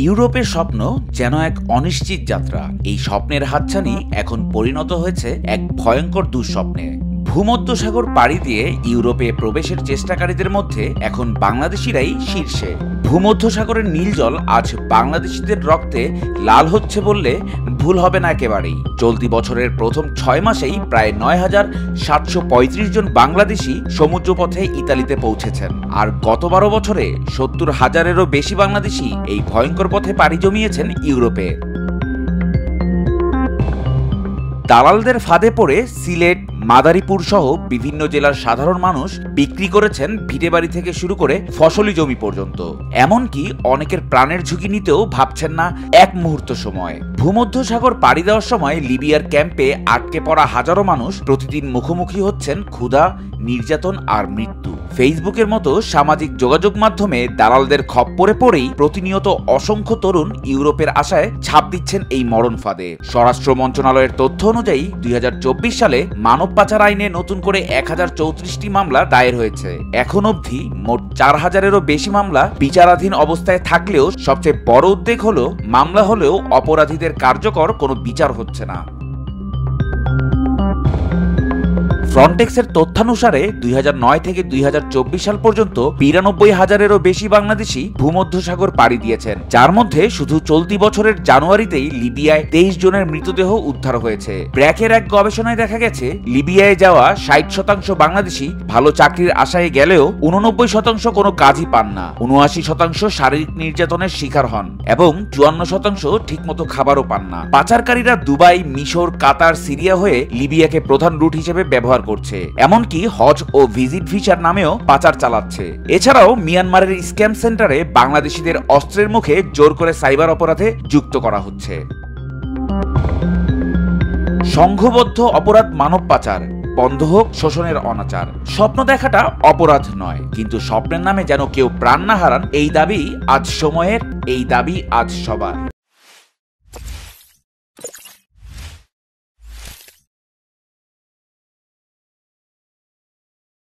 ইউরোপের স্বপ্ন যেন এক অনিশ্চিত যাত্রা। এই স্বপ্নের হাতছানি এখন পরিণত হয়েছে এক ভয়ঙ্কর দুঃস্বপ্নে। ভূমধ্যসাগর পাড়ি দিয়ে ইউরোপে প্রবেশের চেষ্টাকারীদের মধ্যে এখন বাংলাদেশিরাই শীর্ষে। ভূমধ্যসাগরের নীল জল আজ বাংলাদেশিদের রক্তে লাল হচ্ছে বললে ভুল হবে না একেবারেই। চলতি বছরের প্রথম 6 মাসেই প্রায় ৯,৭৩৫ জন বাংলাদেশি সমুদ্রপথে ইতালিতে পৌঁছেছেন। আর গত 12 বছরে ৭০,০০০-এরও বেশি বাংলাদেশি এই ভয়ঙ্কর পথে পাড়ি জমিয়েছেন ইউরোপে। দালালদের ফাঁদে পড়ে সিলেট, মাদারীপুর সহ বিভিন্ন জেলার সাধারণ মানুষ বিক্রি করেছেন ভিটেবাড়ি থেকে শুরু করে ফসলি জমি পর্যন্ত। এমনকি অনেকের প্রাণের ঝুঁকি নিতেও ভাবছেন না এক মুহূর্ত সময়। ভূমধ্যসাগর পাড়ি দেওয়ার সময় লিবিয়ার ক্যাম্পে আটকে পড়া হাজারো মানুষ প্রতিদিন মুখোমুখি হচ্ছেন ক্ষুধা, নির্যাতন আর মৃত্যু। ফেসবুকের মতো সামাজিক যোগাযোগ মাধ্যমে দালালদের খপ্পরে পড়েই প্রতিনিয়ত অসংখ্য তরুণ ইউরোপের আশায় ছাপ দিচ্ছেন এই মরণ ফাঁদে। স্বরাষ্ট্র মন্ত্রণালয়ের তথ্য অনুযায়ী ২০২৪ সালে মানব পাচার আইনে নতুন করে ১,০৩৪টি মামলা দায়ের হয়েছে। এখন অবধি মোট ৪,০০০-এরও বেশি মামলা বিচারাধীন অবস্থায় থাকলেও সবচেয়ে বড় উদ্বেগ হলো মামলা হলেও অপরাধীদের কার্যকর কোনো বিচার হচ্ছে না। ফ্রন্টেক্সের তথ্যানুসারে ২০০৯ থেকে ২০২৪ সাল পর্যন্ত ৯২,০০০-এরও বেশি বাংলাদেশি ভূমধ্যসাগর পাড়ি দিয়েছেন, যার মধ্যে শুধু চলতি বছরের জানুয়ারিতেই লিবিয়ায় ২৩ জনের মৃতদেহ উদ্ধার হয়েছে। ব্র্যাকের এক গবেষণায় দেখা গেছে লিবিয়ায় যাওয়া ৬০% বাংলাদেশি ভালো চাকরির আশায় গেলেও ৮৯% কোনো কাজই পান না, ৭৯% শারীরিক নির্যাতনের শিকার হন এবং ৫৪% ঠিকমতো খাবারও পান না। পাচারকারীরা দুবাই, মিশর, কাতার, সিরিয়া হয়ে লিবিয়াকে প্রধান রুট হিসেবে ব্যবহার করছে, এমনকি হজ ও ভিজিট ভিসার নামেও পাচার চালাচ্ছে। এছাড়াও মিয়ানমারের স্ক্যাম সেন্টারে বাংলাদেশিদের অস্ত্রের মুখে জোর করে সাইবার অপরাধে যুক্ত করা হচ্ছে। সংঘবদ্ধ অপরাধ মানব পাচার, বন্ধ হোক শোষণের অনাচার। স্বপ্ন দেখাটা অপরাধ নয়, কিন্তু স্বপ্নের নামে যেন কেউ প্রাণ না হারান, এই দাবি আজ সময়ের, এই দাবি আজ সবার।